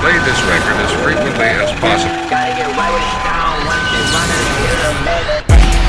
play this record as frequently as possible. Gotta get right with it down. One shit running to get it made.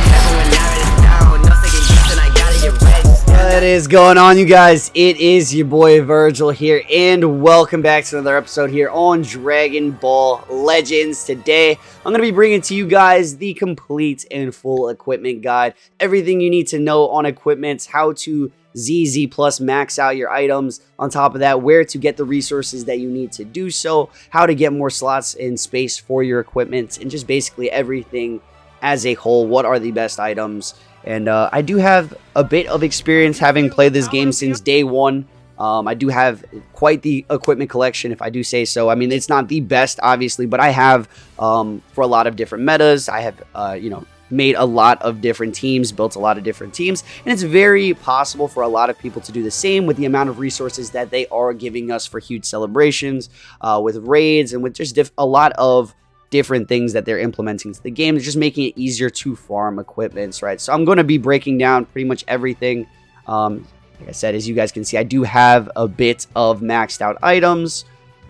Everyone now it's down. No second guessing, I gotta get ready. What is going on, you guys? It is your boy Vergil here, and welcome back to another episode here on Dragon Ball Legends. Today, I'm going to be bringing to you guys the complete and full equipment guide. Everything you need to know on equipment, how to ZZ plus max out your items. On top of that, where to get the resources that you need to do so, how to get more slots in space for your equipment, and just basically everything as a whole. What are the best items? And I do have a bit of experience having played this game since day one. I do have quite the equipment collection, if I do say so. I mean, it's not the best, obviously, but I have for a lot of different metas. I have, made a lot of different teams, built a lot of different teams, and it's very possible for a lot of people to do the same with the amount of resources that they are giving us for huge celebrations, with raids, and with just a lot of different things that they're implementing to the game. They're just making it easier to farm equipments, right? So I'm going to be breaking down pretty much everything. Like I said, as you guys can see, I do have a bit of maxed out items,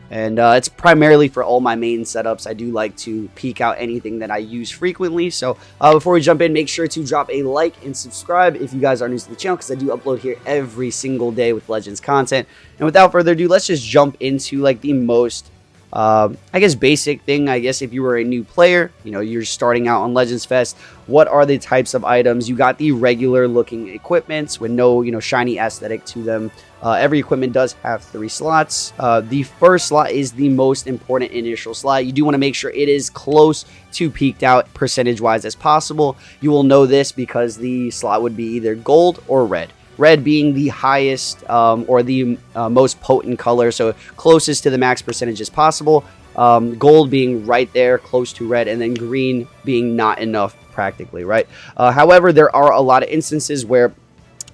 and it's primarily for all my main setups. I do like to peek out anything that I use frequently. So before we jump in, make sure to drop a like and subscribe if you guys are new to the channel, because I do upload here every single day with Legends content. And without further ado, let's just jump into like the most I guess basic thing. I guess if you were a new player, you're starting out on Legends Fest, what are the types of items? You got the regular looking equipments with no shiny aesthetic to them. Every equipment does have 3 slots. The first slot is the most important initial slot. You do want to make sure it is close to peaked out percentage wise as possible. You will know this because the slot would be either gold or red. Red being the highest or the most potent color, so closest to the max percentage as possible. Gold being right there, close to red, and then green being not enough practically, right? However, there are a lot of instances where,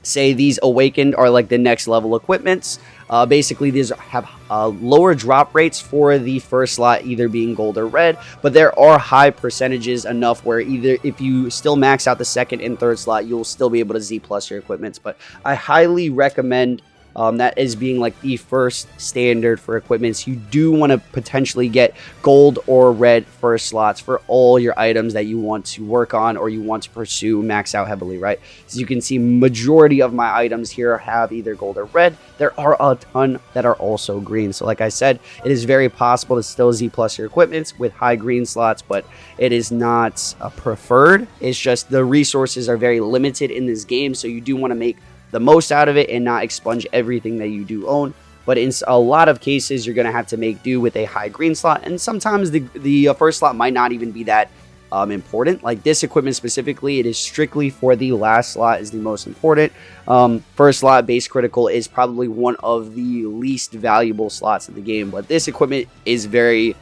say, these awakened are like the next level equipments. Basically, these have lower drop rates for the first slot, either being gold or red, but there are high percentages enough where either if you still max out the second and third slot, you'll still be able to Z plus your equipments. But I highly recommend that as being like the first standard for equipments. You do want to potentially get gold or red first slots for all your items that you want to work on or you want to pursue max out heavily, right? As you can see, majority of my items here have either gold or red. There are a ton that are also green. So like I said, it is very possible to still Z plus your equipments with high green slots, but it is not preferred. It's just the resources are very limited in this game, so you do want to make the most out of it and not expunge everything that you do own. But in a lot of cases, you're going to have to make do with a high green slot, and sometimes the first slot might not even be that important. Like this equipment specifically, it is strictly for the last slot is the most important. First slot base critical is probably one of the least valuable slots in the game, but this equipment is very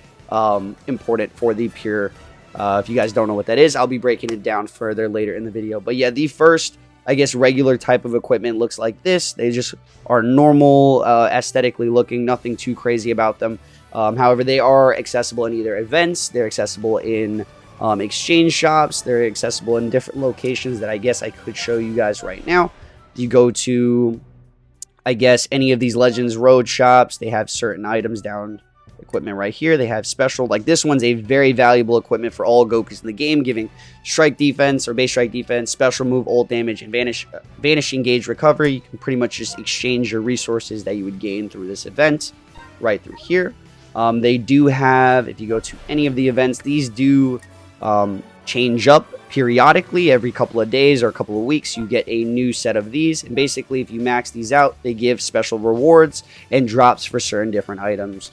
important for the pure. If you guys don't know what that is, I'll be breaking it down further later in the video. But yeah, the first, I guess, regular type of equipment looks like this. They just are normal, aesthetically looking, nothing too crazy about them. However, they are accessible in either events, they're accessible in exchange shops, they're accessible in different locations that I guess I could show you guys right now. You go to, I guess, any of these Legends Road shops, they have certain items down. Equipment right here, they have special, like this one's a very valuable equipment for all Gokus in the game, giving strike defense or base strike defense, special move, ult damage, and vanishing gauge recovery. You can pretty much just exchange your resources that you would gain through this event right through here. They do have, if you go to any of the events, these do change up periodically. Every couple of days or a couple of weeks you get a new set of these, and basically if you max these out, they give special rewards and drops for certain different items.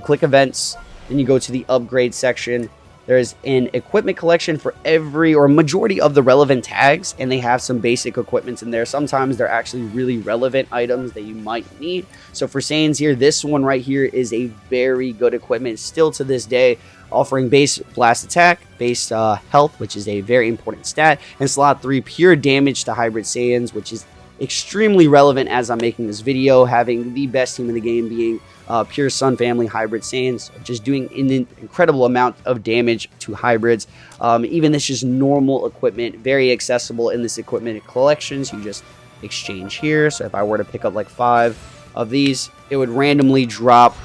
Click events, then you go to the upgrade section. There's an equipment collection for every or majority of the relevant tags, and they have some basic equipments in there. Sometimes they're actually really relevant items that you might need. So for Saiyans here, this one right here is a very good equipment still to this day, offering base blast attack, base health, which is a very important stat, and slot 3 pure damage to hybrid Saiyans, which is extremely relevant as I'm making this video, having the best team in the game being pure Sun Family hybrid Saiyans, just doing an incredible amount of damage to hybrids. Even this is normal equipment, very accessible in this equipment collections. You just exchange here. So if I were to pick up like 5 of these, it would randomly drop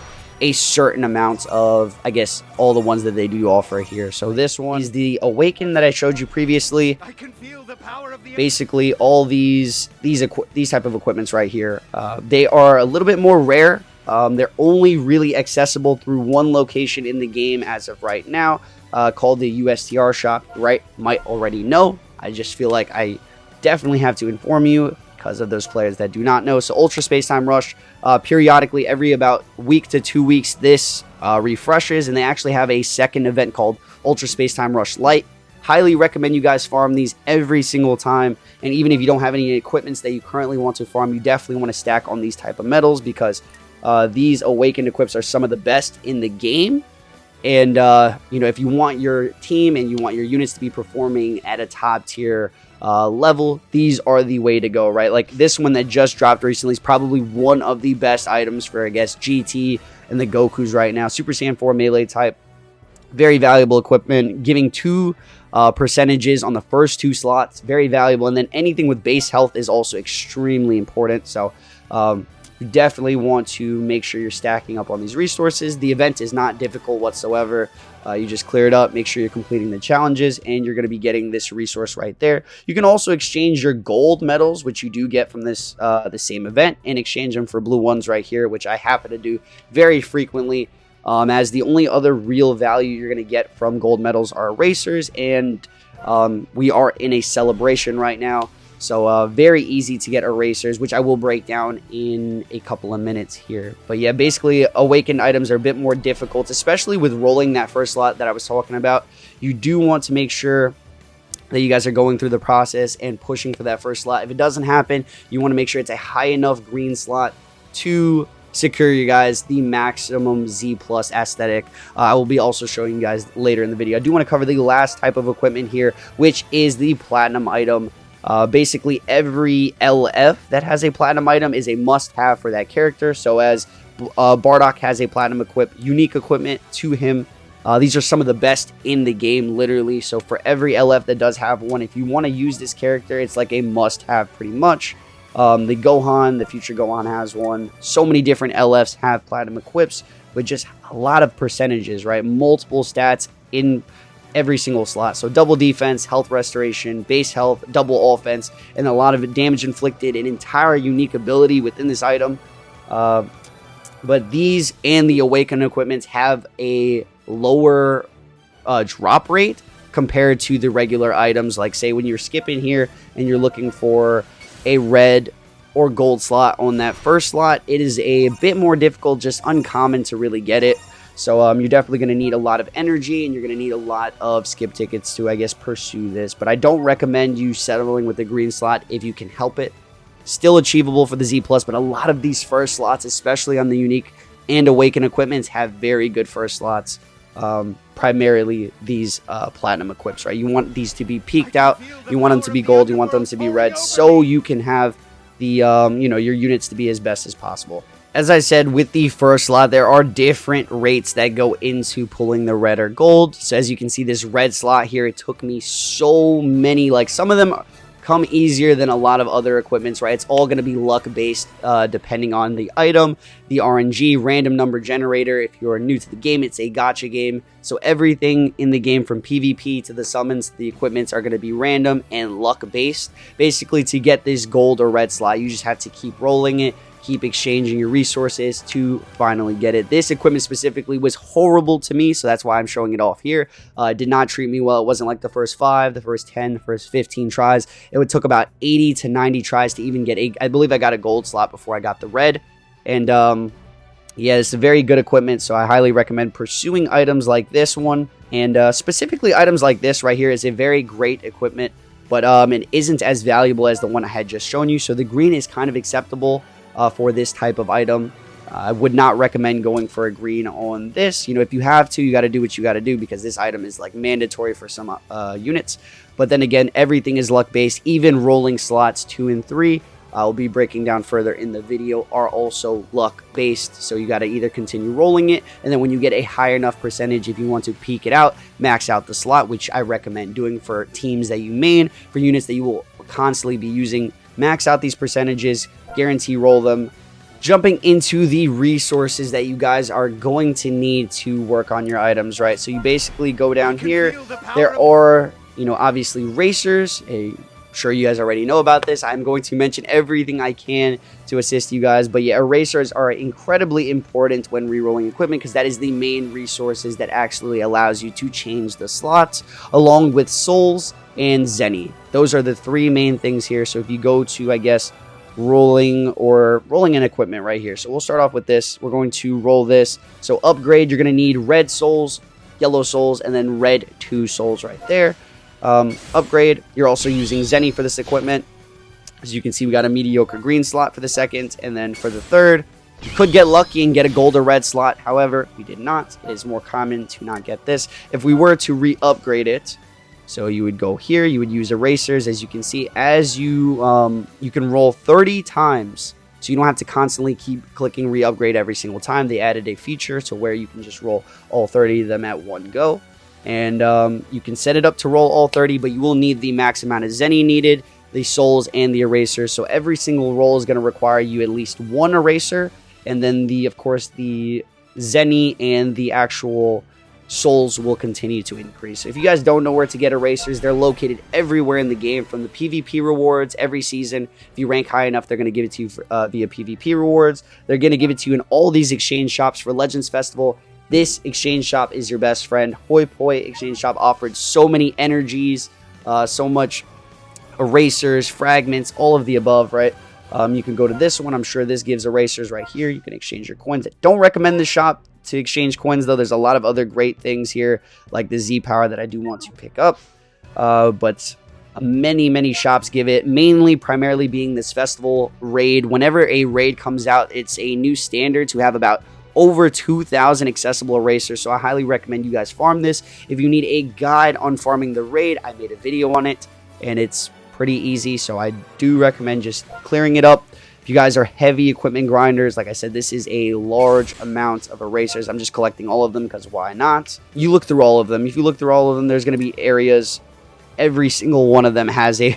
a certain amount of, I guess, all the ones that they do offer here. So this one is the Awaken that I showed you previously. I can feel the power of the Basically, all these type of equipments right here, they are a little bit more rare. They're only really accessible through one location in the game as of right now, called the USTR shop. Right, might already know. I just feel like I definitely have to inform you because of those players that do not know. So Ultra Space Time Rush, periodically every about week to 2 weeks, this refreshes, and they actually have a second event called Ultra Space Time Rush Light. Highly recommend you guys farm these every single time, and even if you don't have any equipments that you currently want to farm, you definitely want to stack on these type of medals, because these Awakened equips are some of the best in the game. And you know, if you want your team and you want your units to be performing at a top tier level, these are the way to go, right? Like this one that just dropped recently is probably one of the best items for, I guess, GT and the Gokus right now. Super Saiyan 4 melee type, very valuable equipment, giving 2 percentages on the first 2 slots, very valuable. And then anything with base health is also extremely important. So you definitely want to make sure you're stacking up on these resources. The event is not difficult whatsoever. You just clear it up, make sure you're completing the challenges, and you're going to be getting this resource right there. You can also exchange your gold medals, which you do get from this the same event, and exchange them for blue ones right here, which I happen to do very frequently, as the only other real value you're going to get from gold medals are erasers, and we are in a celebration right now. So very easy to get erasers, which I will break down in a couple of minutes here. But yeah, basically Awakened items are a bit more difficult, especially with rolling that first slot that I was talking about. You do want to make sure that you guys are going through the process and pushing for that first slot. If it doesn't happen, you want to make sure it's a high enough green slot to secure you guys the maximum Z plus aesthetic. I will be also showing you guys later in the video. I do want to cover the last type of equipment here, which is the platinum item. Basically every LF that has a platinum item is a must-have for that character. So as Bardock has a platinum unique equipment to him, these are some of the best in the game, literally. So for every LF that does have one, if you want to use this character, it's like a must-have pretty much. The Gohan, the future Gohan has one. So many different LFs have platinum equips with just a lot of percentages, right? Multiple stats in every single slot. So double defense, health restoration, base health, double offense, and a lot of damage inflicted, an entire unique ability within this item. But these and the Awakened equipments have a lower drop rate compared to the regular items. Like say when you're skipping here and you're looking for a red or gold slot on that first slot, it is a bit more difficult, just uncommon to really get it. So you're definitely going to need a lot of energy, and you're going to need a lot of skip tickets to, I guess, pursue this. But I don't recommend you settling with the green slot if you can help it. Still achievable for the Z+, but a lot of these first slots, especially on the unique and Awakened equipments, have very good first slots. Primarily these platinum equips, right? You want these to be peaked out. You want them to be gold. You want them to be red, so you can have the you know, your units to be as best as possible. As I said, with the first slot, there are different rates that go into pulling the red or gold. So as you can see, this red slot here, it took me so many, like some of them come easier than a lot of other equipments, right? It's all going to be luck based depending on the item, the RNG, random number generator. If you're new to the game, it's a gacha game. So everything in the game from PvP to the summons, the equipments are going to be random and luck based. Basically, to get this gold or red slot, you just have to keep rolling it, keep exchanging your resources to finally get it. This equipment specifically was horrible to me, so that's why I'm showing it off here. It did not treat me well. It wasn't like the first 5, the first 10, the first 15 tries. It took about 80 to 90 tries to even get I believe I got a gold slot before I got the red. And yeah, it's a very good equipment, so I highly recommend pursuing items like this one. And specifically items like this right here is a very great equipment, but it isn't as valuable as the one I had just shown you. So the green is kind of acceptable for this type of item. I would not recommend going for a green on this. You know, if you have to, you got to do what you got to do, because this item is like mandatory for some units. But then again, everything is luck based. Even rolling slots 2 and 3, I'll be breaking down further in the video, are also luck based. So you got to either continue rolling it, and then when you get a high enough percentage, if you want to peak it out, max out the slot, which I recommend doing for teams that you main, for units that you will constantly be using. Max out these percentages, guarantee roll them, jumping into the resources that you guys are going to need to work on your items, right? So you basically go down here. There are, you know, obviously racers. I'm sure you guys already know about this. I'm going to mention everything I can to assist you guys. But yeah, erasers are incredibly important when rerolling equipment because that is the main resources that actually allows you to change the slots, along with souls and zenny. Those are the three main things here. So if you go to, I guess, rolling an equipment right here. So we'll start off with this. We're going to roll this. So upgrade, you're going to need red souls, yellow souls, and then red 2 souls right there. Upgrade, you're also using zenny for this equipment. As you can see, we got a mediocre green slot for the second, and then for the third, you could get lucky and get a gold or red slot. However, we did not. It is more common to not get this. If we were to re-upgrade it, so you would go here, you would use erasers. As you can see, as you can roll 30 times, so you don't have to constantly keep clicking re-upgrade every single time. They added a feature to where you can just roll all 30 of them at one go. And you can set it up to roll all 30, but you will need the max amount of zenny needed, the souls, and the erasers. So every single roll is going to require you at least 1 eraser, and then of course the zenny and the actual souls will continue to increase. So if you guys don't know where to get erasers, they're located everywhere in the game, from the PvP rewards every season. If you rank high enough, they're going to give it to you via PvP rewards. They're going to give it to you in all these exchange shops for Legends Festival. This exchange shop is your best friend. Hoi Poi exchange shop offered so many energies, so much erasers, fragments, all of the above, right? You can go to this one. I'm sure this gives erasers right here. You can exchange your coins. Don't recommend this shop to exchange coins, though. There's a lot of other great things here, like the Z power that I do want to pick up. But many shops give it, primarily being this festival raid. Whenever a raid comes out, it's a new standard to have about over 2,000 accessible erasers. So I highly recommend you guys farm this. If you need a guide on farming the raid, I made a video on it, and it's pretty easy. So I do recommend just clearing it up. If you guys are heavy equipment grinders, like I said, this is a large amount of erasers. I'm just collecting all of them because why not? You look through all of them. If you look through all of them, there's going to be areas. Every single one of them has a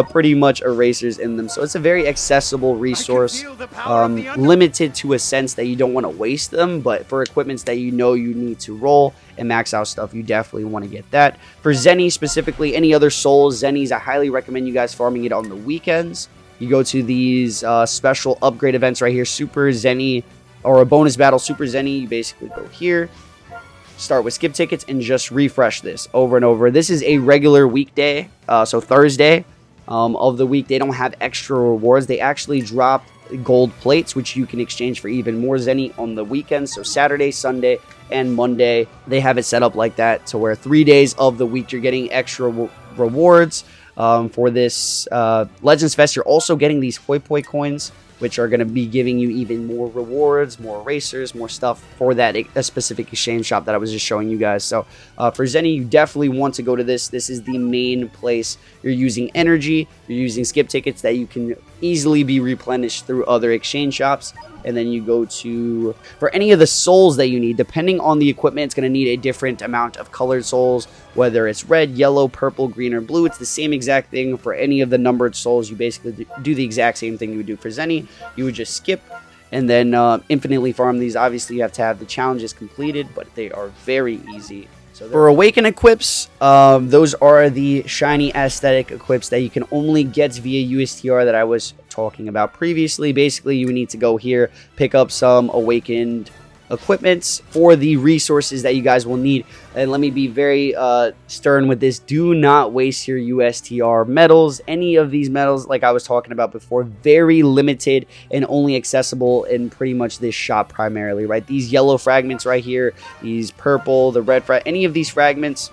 pretty much erasers in them. So it's a very accessible resource, limited to a sense that you don't want to waste them. But for equipments that you know you need to roll and max out stuff, you definitely want to get that. For zenny specifically, any other souls, zennies, I highly recommend you guys farming it on the weekends. You go to these special upgrade events right here, Super Zenny, or a bonus battle Super Zenny. You basically go here, start with skip tickets, and just refresh this over and over. This is a regular weekday, so Thursday of the week. They don't have extra rewards. They actually drop gold plates, which you can exchange for even more zenny on the weekends. So Saturday, Sunday, and Monday, they have it set up like that to where 3 days of the week you're getting extra rewards. For this Legends Fest, you're also getting these Hoi Poi coins, which are going to be giving you even more rewards, more erasers, more stuff for that a specific exchange shop that I was just showing you guys. So for zenny, you definitely want to go to this. This is the main place. You're using energy, you're using skip tickets that you can easily be replenished through other exchange shops. And then you go to, for any of the souls that you need, depending on the equipment, it's going to need a different amount of colored souls, whether it's red, yellow, purple, green, or blue. It's the same exact thing for any of the numbered souls. You basically do the exact same thing you would do for zenny. You would just skip and then infinitely farm these. Obviously, you have to have the challenges completed, but they are very easy. So for Awaken equips, those are the shiny aesthetic equips that you can only get via USTR that I was talking about previously. Basically, you need to go here, pick up some awakened equipments for the resources that you guys will need. And let me be very stern with this. Do not waste your USTR medals. Any of these medals, like I was talking about before, very limited and only accessible in pretty much this shop primarily, right? These yellow fragments right here, these purple, the red any of these fragments,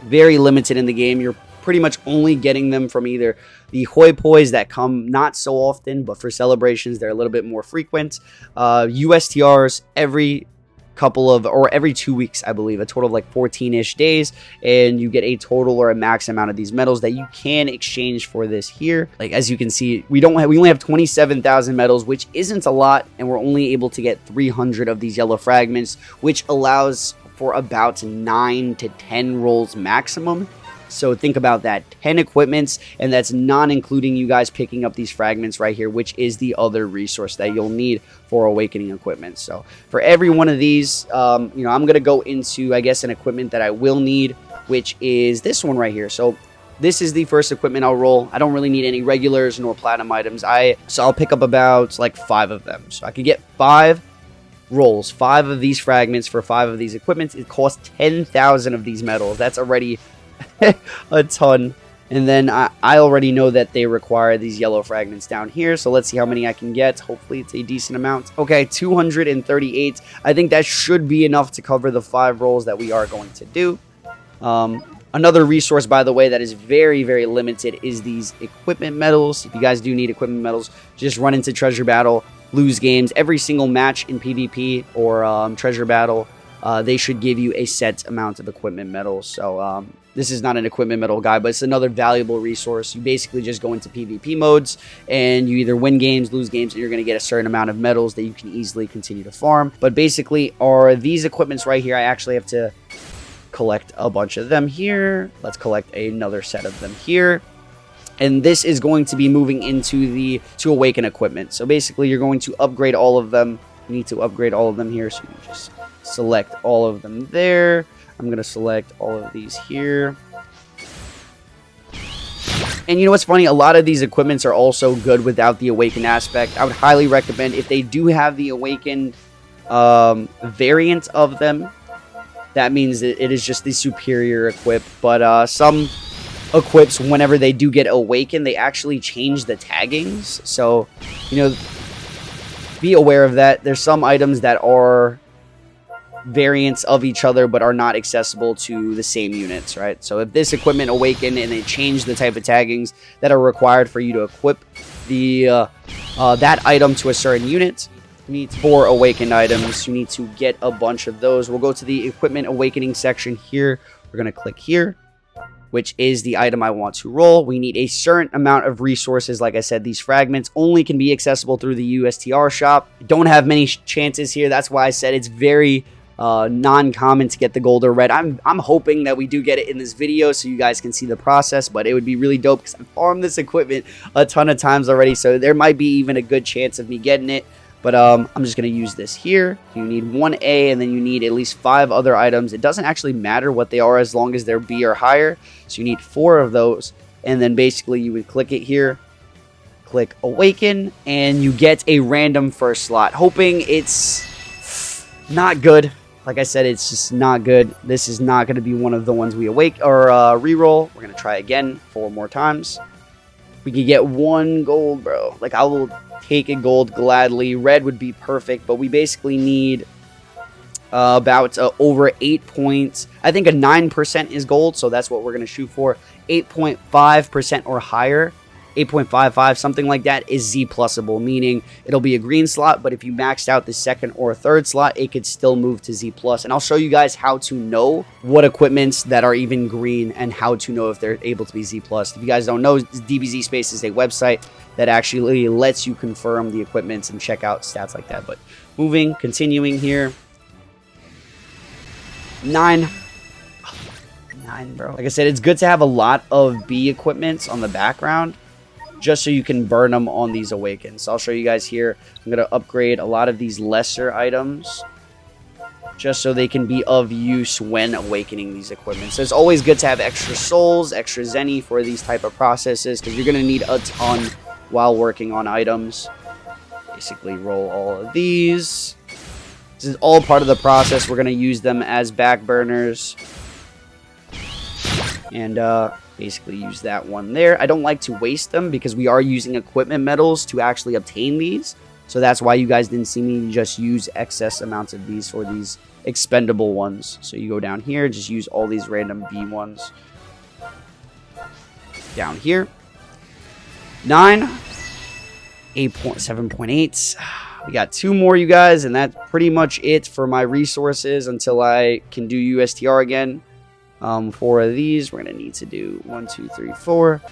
very limited in the game. You're pretty much only getting them from either the Hoi Pois that come not so often, but for celebrations they're a little bit more frequent. USTRs every couple of, or every 2 weeks, I believe, a total of like 14-ish days, and you get a total or a max amount of these medals that you can exchange for this here. Like as you can see, we only have 27,000 medals, which isn't a lot, and we're only able to get 300 of these yellow fragments, which allows for about 9 to 10 rolls maximum. So think about that, 10 equipments, and that's not including you guys picking up these fragments right here, which is the other resource that you'll need for awakening equipment. So for every one of these, I'm going to go into, I guess, an equipment that I will need, which is this one right here. So this is the first equipment I'll roll. I don't really need any regulars nor platinum items. So I'll pick up about like 5 of them. So I could get 5 rolls, 5 of these fragments for 5 of these equipments. It costs 10,000 of these metals. That's already a ton. And then I already know that they require these yellow fragments down here. So let's see how many I can get. Hopefully it's a decent amount. Okay, 238. I think that should be enough to cover the 5 rolls that we are going to do. Another resource, by the way, that is very, very limited is these equipment medals. If you guys do need equipment medals, just run into treasure battle, lose games. Every single match in PvP or treasure battle, they should give you a set amount of equipment medals. So this is not an equipment medal guide, but it's another valuable resource. You basically just go into PvP modes and you either win games, lose games, and you're going to get a certain amount of medals that you can easily continue to farm. But basically, are these equipments right here, I actually have to collect a bunch of them here. Let's collect another set of them here. And this is going to be moving into to awaken equipment. So basically, you're going to upgrade all of them. You need to upgrade all of them here. So you just select all of them there. I'm going to select all of these here. And you know what's funny? A lot of these equipments are also good without the awakened aspect. I would highly recommend, if they do have the awakened variant of them, that means that it is just the superior equip. But some equips, whenever they do get awakened, they actually change the taggings. So, be aware of that. There's some items that are variants of each other but are not accessible to the same units, right? So if this equipment awakened and they change the type of taggings that are required for you to equip that item to a certain unit, you need 4 awakened items. You need to get a bunch of those. We'll go to the equipment awakening section here. We're going to click here, which is the item I want to roll. We need a certain amount of resources. Like I said, these fragments only can be accessible through the USTR shop. Don't have many chances here. That's why I said it's very non-common to get the gold or red. I'm hoping that we do get it in this video so you guys can see the process, but it would be really dope because I've farmed this equipment a ton of times already, so there might be even a good chance of me getting it. But I'm just going to use this here. You need 1A, and then you need at least 5 other items. It doesn't actually matter what they are as long as they're B or higher. So you need 4 of those. And then basically you would click it here. Click Awaken, and you get a random first slot. Hoping it's not good. Like I said, it's just not good. This is not going to be one of the ones we reroll. We're going to try again 4 more times. We could get 1 gold, bro. Like, I will take a gold gladly. Red would be perfect, but we basically need about over 8 points. I think a 9% is gold, so that's what we're going to shoot for. 8.5% or higher. 8.55, something like that, is Z+able, meaning it'll be a green slot, but if you maxed out the 2nd or 3rd slot, it could still move to Z+. And I'll show you guys how to know what equipments that are even green and how to know if they're able to be Z+. If you guys don't know, DBZ Space is a website that actually lets you confirm the equipments and check out stats like that. But continuing here. 9, bro. Like I said, it's good to have a lot of B equipments on the background, just so you can burn them on these awakens. So I'll show you guys here. I'm going to upgrade a lot of these lesser items just so they can be of use when awakening these equipment. So it's always good to have extra souls, extra zenny for these type of processes, because you're going to need a ton while working on items. Basically roll all of these. This is all part of the process. We're going to use them as back burners. And basically use that one there. I don't like to waste them because we are using equipment medals to actually obtain these. So that's why you guys didn't see me just use excess amounts of these for these expendable ones. So you go down here, just use all these random B ones. Down here. 9. 7.8. We got 2 more, you guys, and that's pretty much it for my resources until I can do USTR again. 4 of these, we're going to need to do 1, 2, 3, 4.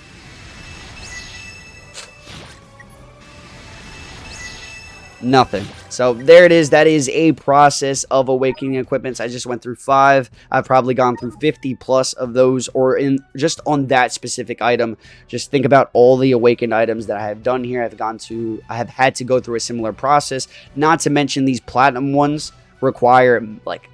Nothing. So there it is. That is a process of awakening equipments. I just went through 5. I've probably gone through 50 plus of those, or in just on that specific item. Just think about all the awakened items that I have done here. I have had to go through a similar process. Not to mention these platinum ones require like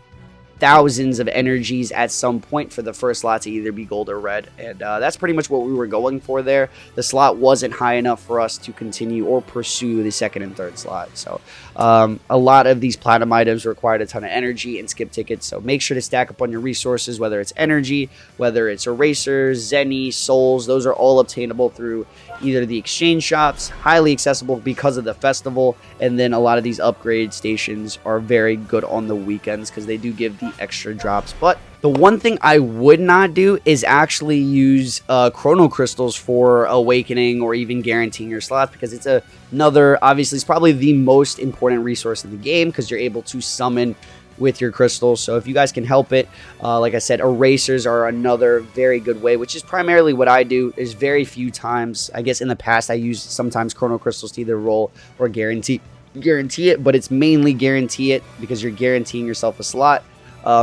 thousands of energies at some point for the first slot to either be gold or red, and that's pretty much what we were going for there. The slot wasn't high enough for us to continue or pursue the second and third slot, so a lot of these platinum items required a ton of energy and skip tickets, so make sure to stack up on your resources, whether it's energy, whether it's erasers, zenny, souls. Those are all obtainable through either the exchange shops, highly accessible because of the festival, and then a lot of these upgrade stations are very good on the weekends because they do give the extra drops. But the one thing I would not do is actually use chrono crystals for awakening or even guaranteeing your slots, because it's obviously it's probably the most important resource in the game because you're able to summon with your crystals. So if you guys can help it, like I said, erasers are another very good way, which is primarily what I do. There's very few times, I guess in the past I used sometimes chrono crystals to either roll or guarantee it, but it's mainly guarantee it because you're guaranteeing yourself a slot.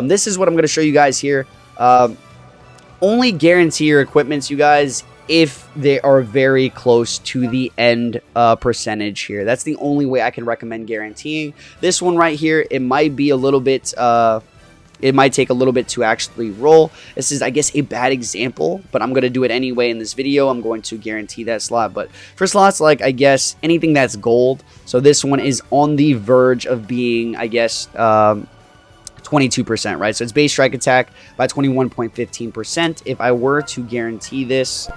This is what I'm going to show you guys here. Only guarantee your equipments, you guys, if they are very close to the end percentage here. That's the only way I can recommend guaranteeing. This one right here, it might be a little bit, it might take a little bit to actually roll. This is, I guess, a bad example, but I'm going to do it anyway in this video. I'm going to guarantee that slot. But for slots like, I guess, anything that's gold, so this one is on the verge of being, I guess, 22%, right? So it's base strike attack by 21.15%. If I were to guarantee this,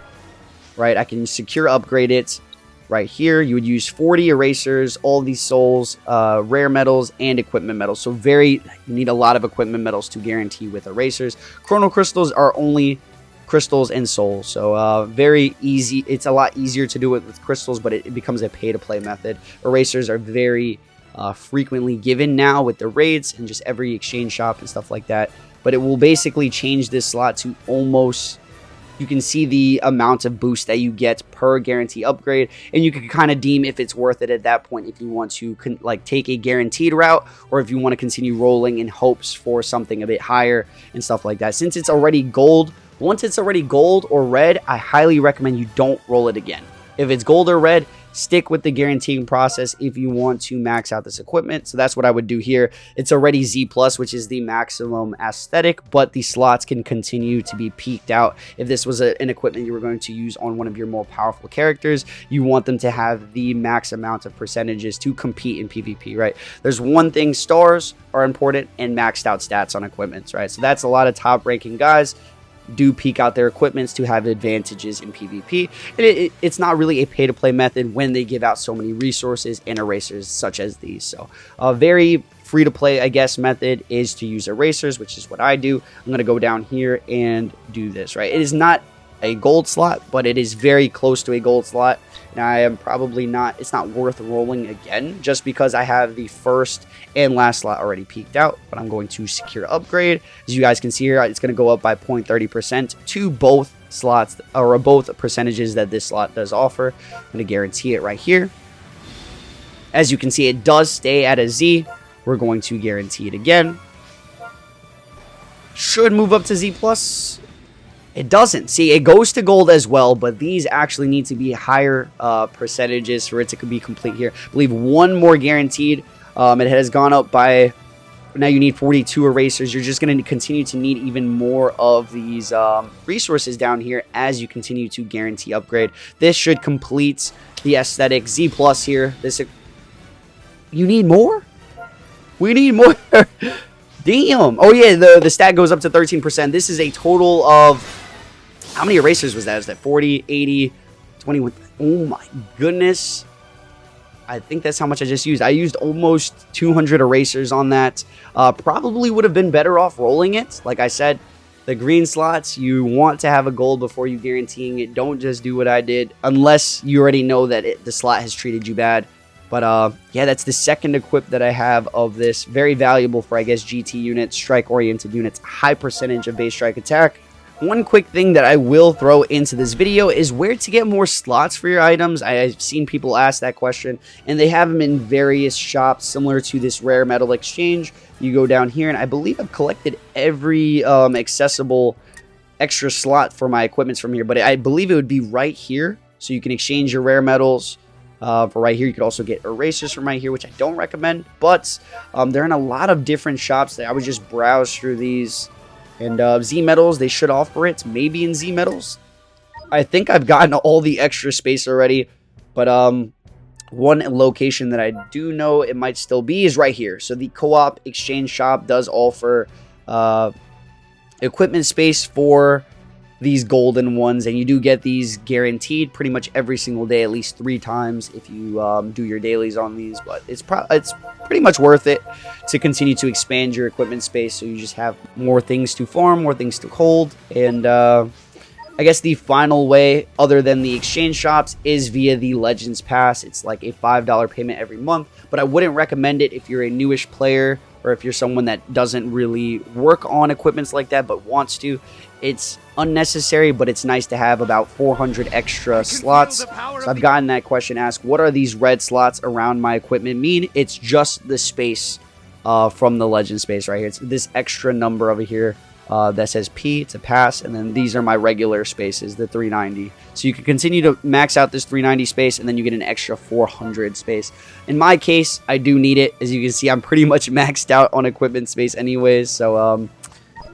right, I can secure upgrade it right here. You would use 40 erasers, all these souls, rare metals, and equipment metals. So you need a lot of equipment metals to guarantee with erasers. Chrono crystals are only crystals and souls, so very easy. It's a lot easier to do it with crystals, but it becomes a pay-to-play method. Erasers are very frequently given now with the raids and just every exchange shop and stuff like that, but it will basically change this slot to almost, you can see the amount of boost that you get per guarantee upgrade, and you can kind of deem if it's worth it at that point if you want to like take a guaranteed route, or if you want to continue rolling in hopes for something a bit higher and stuff like that. Since it's already gold, once it's already gold or red, I highly recommend you don't roll it again. If it's gold or red, stick with the guaranteeing process if you want to max out this equipment. So that's what I would do here. It's already Z+, which is the maximum aesthetic, but the slots can continue to be peaked out. If this was an equipment you were going to use on one of your more powerful characters, you want them to have the max amount of percentages to compete in PvP, right? There's one thing, stars are important and maxed out stats on equipments, right? So that's a lot of top ranking guys do peak out their equipments to have advantages in PvP. And it's not really a pay-to-play method when they give out so many resources and erasers such as these. So a very free-to-play, I guess, method is to use erasers, which is what I do. I'm going to go down here and do this, right? It is not a gold slot, but it is very close to a gold slot. Now, I am probably not, it's not worth rolling again just because I have the first and last slot already peaked out, but I'm going to secure upgrade. As you guys can see here, it's going to go up by 0.30% to both slots, or both percentages that this slot does offer. I'm going to guarantee it right here. As you can see, it does stay at a Z. We're going to guarantee it again. Should move up to Z+. It doesn't. See, it goes to gold as well, but these actually need to be higher percentages for it to be complete here. I believe one more guaranteed. It has gone up by, now you need 42 erasers. You're just going to continue to need even more of these resources down here as you continue to guarantee upgrade. This should complete the aesthetic Z+ here. You need more? We need more. Damn. Oh, yeah, the stat goes up to 13%. This is a total of, how many erasers was that? Is that 40, 80, 21? Oh, my goodness. I think that's how much I just used. I used almost 200 erasers on that. Probably would have been better off rolling it. Like I said, the green slots, you want to have a gold before you guaranteeing it. Don't just do what I did unless you already know that the slot has treated you bad. But yeah, that's the second equip that I have of this. Very valuable for, I guess, GT units, strike-oriented units. High percentage of base strike attack. One quick thing that I will throw into this video is where to get more slots for your items. I've seen people ask that question, and they have them in various shops similar to this rare metal exchange. You go down here, and I believe I've collected every accessible extra slot for my equipments from here, but I believe it would be right here. So you can exchange your rare metals for right here. You could also get erasers from right here, which I don't recommend, but they're in a lot of different shops. I would just browse through these. And Z Metals, they should offer it, maybe in Z Metals. I think I've gotten all the extra space already, but one location that I do know it might still be is right here. So the Co-op Exchange Shop does offer equipment space for these golden ones, and you do get these guaranteed pretty much every single day, at least 3 times if you do your dailies on these. But it's pretty much worth it to continue to expand your equipment space, so you just have more things to farm, more things to hold. And I guess the final way, other than the exchange shops, is via the Legends Pass. It's like a $5 payment every month, but I wouldn't recommend it if you're a newish player or if you're someone that doesn't really work on equipments like that but wants to. It's unnecessary, but it's nice to have about 400 extra slots. So I've gotten that question asked, what are these red slots around my equipment mean? It's just the space from the Legend space right here. It's this extra number over here that says P to pass, and then these are my regular spaces, the 390. So you can continue to max out this 390 space, and then you get an extra 400 space. In my case, I do need it. As you can see, I'm pretty much maxed out on equipment space anyways, so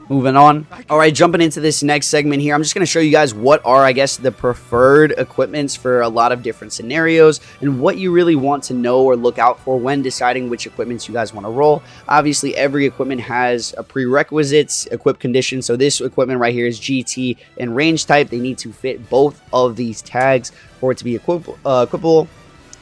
moving on. All right, jumping into this next segment here, I'm just going to show you guys what are, I guess, the preferred equipments for a lot of different scenarios and what you really want to know or look out for when deciding which equipments you guys want to roll. Obviously, every equipment has a prerequisites, equip condition. So this equipment right here is GT and range type. They need to fit both of these tags for it to be equipable.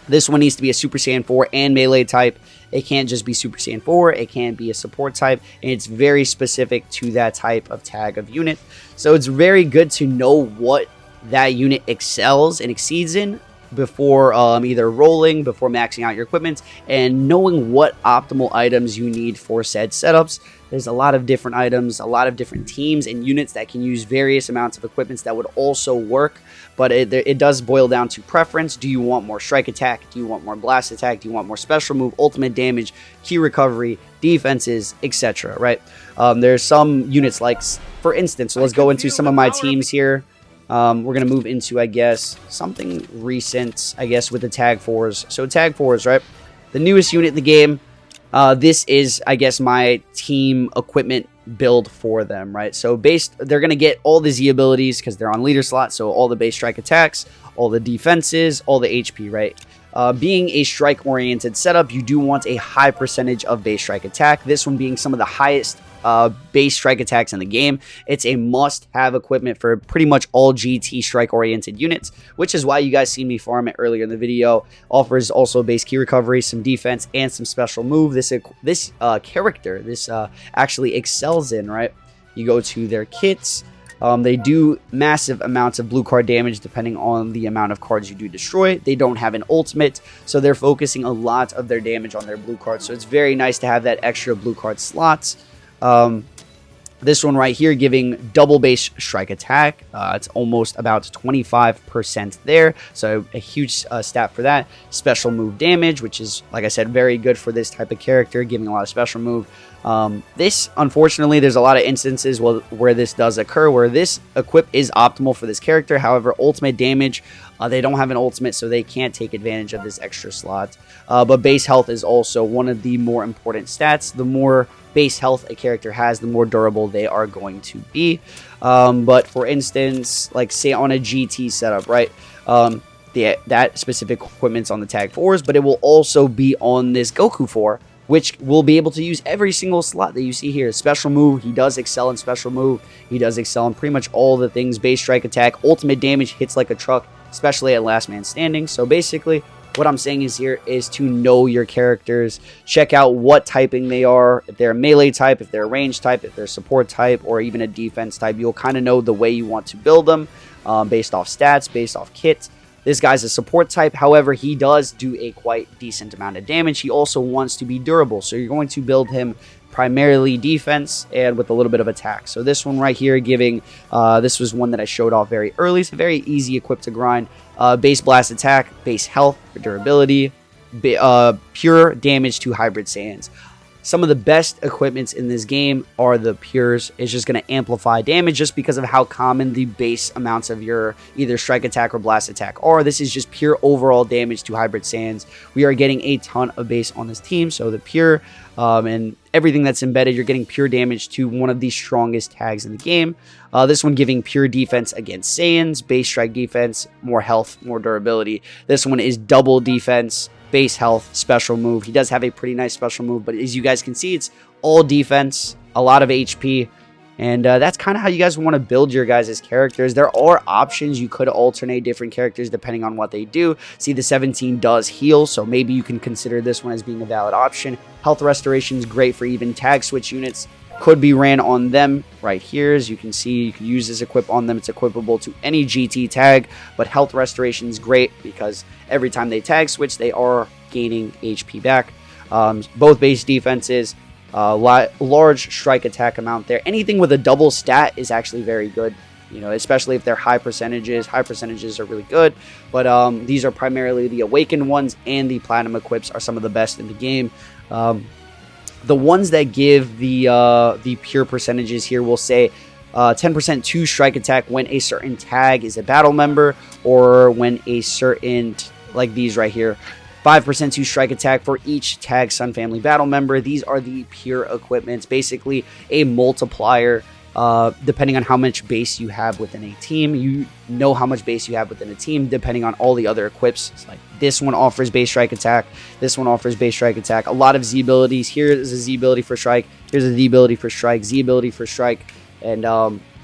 This one needs to be a Super Saiyan 4 and melee type. It can't just be Super Saiyan 4. It can't be a support type. And it's very specific to that type of tag of unit. So it's very good to know what that unit excels and exceeds in before either rolling, before maxing out your equipment, and knowing what optimal items you need for said setups. There's a lot of different items, a lot of different teams and units that can use various amounts of equipments that would also work, but it does boil down to preference. Do you want more strike attack? Do you want more blast attack? Do you want more special move, ultimate damage, key recovery, defenses, etc., right? There's some units like, for instance, so let's go into some of my teams here. We're going to move into, I guess, something recent, I guess, with the Tag 4s. So Tag 4s, right? The newest unit in the game. This is, I guess, my team equipment build for them, right? So they're going to get all the Z abilities because they're on leader slot. So all the base strike attacks, all the defenses, all the HP, right? Being a strike-oriented setup, you do want a high percentage of base strike attack. This one being some of the highest base strike attacks in the game. It's a must-have equipment for pretty much all GT strike-oriented units, which is why you guys see me farm it earlier in the video. Offers also base key recovery, some defense, and some special move. This character, actually excels in, right? You go to their kits. They do massive amounts of blue card damage depending on the amount of cards you do destroy. They don't have an ultimate, so they're focusing a lot of their damage on their blue cards. So it's very nice to have that extra blue card slots. This one right here giving double base strike attack. It's almost about 25% there, so a huge stat for that. Special move damage, which is, like I said, very good for this type of character, giving a lot of special move. This, unfortunately, there's a lot of instances where this does occur, where this equip is optimal for this character. However, ultimate damage, they don't have an ultimate, so they can't take advantage of this extra slot. But base health is also one of the more important stats. The more base health a character has, the more durable they are going to be. But for instance, like say on a GT setup, right? That specific equipment's on the Tag 4s, but it will also be on this Gikku 4, which will be able to use every single slot that you see here. Special move, he does excel in special move. He does excel in pretty much all the things. Base strike attack, ultimate damage, hits like a truck, especially at last man standing. So basically, what I'm saying is here is to know your characters. Check out what typing they are. If they're a melee type, if they're a range type, if they're a support type, or even a defense type, you'll kind of know the way you want to build them based off stats, based off kits. This guy's a support type. However, he does do a quite decent amount of damage. He also wants to be durable, so you're going to build him primarily defense and with a little bit of attack. So this one right here giving, this was one that I showed off very early. It's a very easy equip to grind. Base blast attack, base health for durability, pure damage to hybrid Saiyans. Some of the best equipments in this game are the pures. It's just going to amplify damage just because of how common the base amounts of your either strike attack or blast attack are. This is just pure overall damage to hybrid Saiyans. We are getting a ton of base on this team, so the pure and everything that's embedded, you're getting pure damage to one of the strongest tags in the game. This one giving pure defense against Saiyans, base strike defense, more health, more durability. This one is double defense, base health, special move. He does have a pretty nice special move, but as you guys can see, it's all defense, a lot of HP, and that's kind of how you guys want to build your guys' characters. There are options. You could alternate different characters depending on what they do. See, the 17 does heal, so maybe you can consider this one as being a valid option. Health restoration is great for even tag switch units. Could be ran on them right here. As you can see, you can use this equip on them. It's equipable to any GT tag, but health restoration is great because every time they tag switch, they are gaining HP back. Both base defenses, large strike attack amount there. Anything with a double stat is actually very good, you know, especially if they're high percentages. High percentages are really good, but these are primarily the awakened ones, and the platinum equips are some of the best in the game. The ones that give the pure percentages here will say 10% to strike attack when a certain tag is a battle member, or when a certain, like these right here, 5% to strike attack for each tag Sun Family battle member. These are the pure equipments, basically a multiplier. Depending on how much base you have within a team, you know how much base you have within a team depending on all the other equips. It's like this one offers base strike attack, this one offers base strike attack, a lot of Z abilities. Here is a Z ability for strike, here's a Z ability for strike, Z ability for strike, and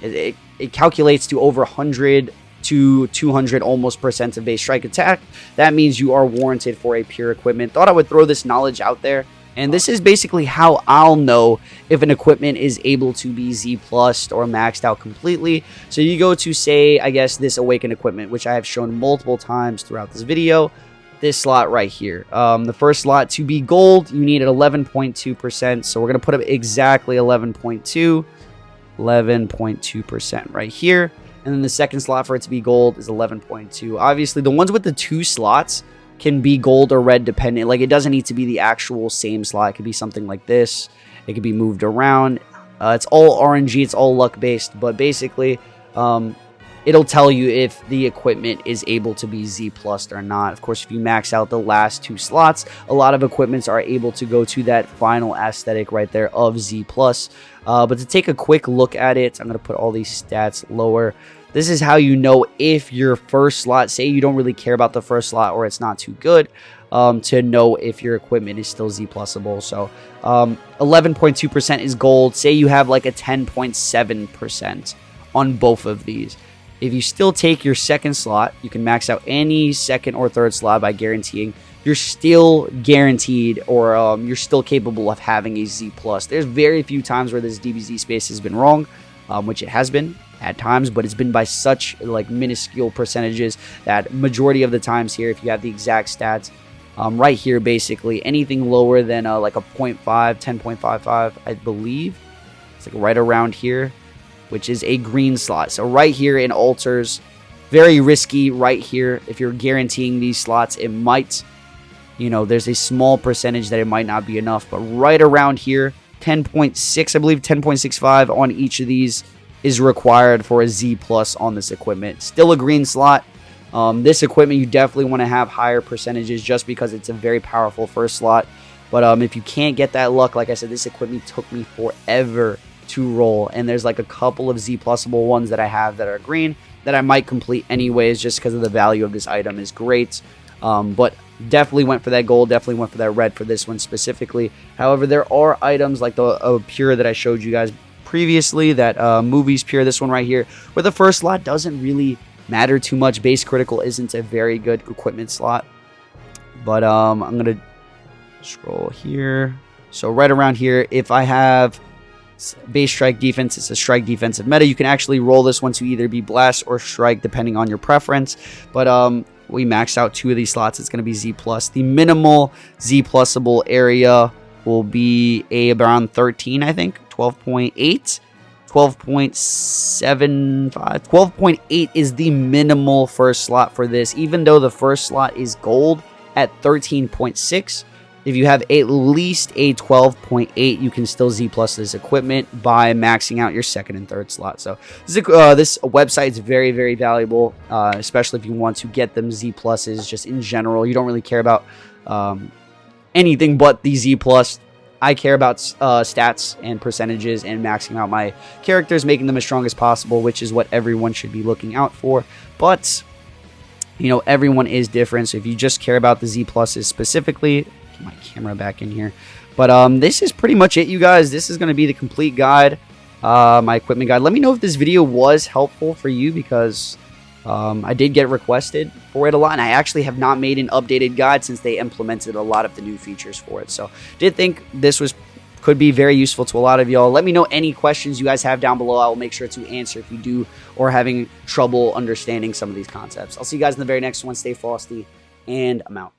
it calculates to over 100 to 200 almost percent of base strike attack. That means you are warranted for a pure equipment. Thought I would throw this knowledge out there. And this is basically how I'll know if an equipment is able to be Z plussed or maxed out completely. So you go to, say, I guess this awakened equipment, which I have shown multiple times throughout this video. This slot right here. The first slot to be gold, you need at 11.2%. So we're going to put up exactly 11.2% right here. And then the second slot for it to be gold is 11.2. Obviously, the ones with the 2 slots can be gold or red dependent. Like, it doesn't need to be the actual same slot. It could be something like this. It could be moved around. It's all RNG. It's all luck based. But basically, it'll tell you if the equipment is able to be Z plussed or not. Of course, if you max out the last 2 slots, a lot of equipments are able to go to that final aesthetic right there of Z plus. But to take a quick look at it, I'm going to put all these stats lower. This is how you know if your first slot, say you don't really care about the first slot or it's not too good, to know if your equipment is still Z plusable. So 11.2% is gold. Say you have like a 10.7% on both of these. If you still take your second slot, you can max out any second or third slot by guaranteeing. You're still guaranteed, or you're still capable of having a Z plus. There's very few times where this DBZ space has been wrong, which it has been at times, but it's been by such like minuscule percentages that majority of the times here, if you have the exact stats right here, basically anything lower than like a 0.5, 10.55, I believe it's like right around here, which is a green slot. So right here in alters, very risky right here. If you're guaranteeing these slots, it might, you know, there's a small percentage that it might not be enough, but right around here, 10.6, I believe 10.65 on each of these is required for a Z plus on this equipment. Still a green slot. This equipment, you definitely want to have higher percentages just because it's a very powerful first slot. But if you can't get that luck, like I said, this equipment took me forever to roll. And there's like a couple of Z plusable ones that I have that are green that I might complete anyways just because of the value of this item is great. But definitely went for that gold, definitely went for that red for this one specifically. However, there are items like the pure that I showed you guys previously, that movies pure, this one right here, where the first slot doesn't really matter too much. Base critical isn't a very good equipment slot, but I'm gonna scroll here. So right around here, if I have base strike defense, it's a strike defensive meta. You can actually roll this one to either be blast or strike depending on your preference, but we maxed out 2 of these slots. It's going to be Z+. The minimal Z plusable area will be around 13, I think. 12.8. 12.75. 12.8 is the minimal first slot for this, even though the first slot is gold at 13.6. If you have at least a 12.8, you can still Z plus this equipment by maxing out your second and third slot. So this website is very, very valuable, especially if you want to get them Z pluses just in general. You don't really care about anything but the Z plus. I care about stats and percentages and maxing out my characters, making them as strong as possible, which is what everyone should be looking out for. But, you know, everyone is different. So if you just care about the Z pluses specifically, get my camera back in here. But this is pretty much it, you guys. This is going to be the complete guide, my equipment guide. Let me know if this video was helpful for you, because I did get requested for it a lot, and I actually have not made an updated guide since they implemented a lot of the new features for it. So did think this could be very useful to a lot of y'all. Let me know any questions you guys have down below. I will make sure to answer if you do or are having trouble understanding some of these concepts. I'll see you guys in the very next one. Stay frosty, and I'm out.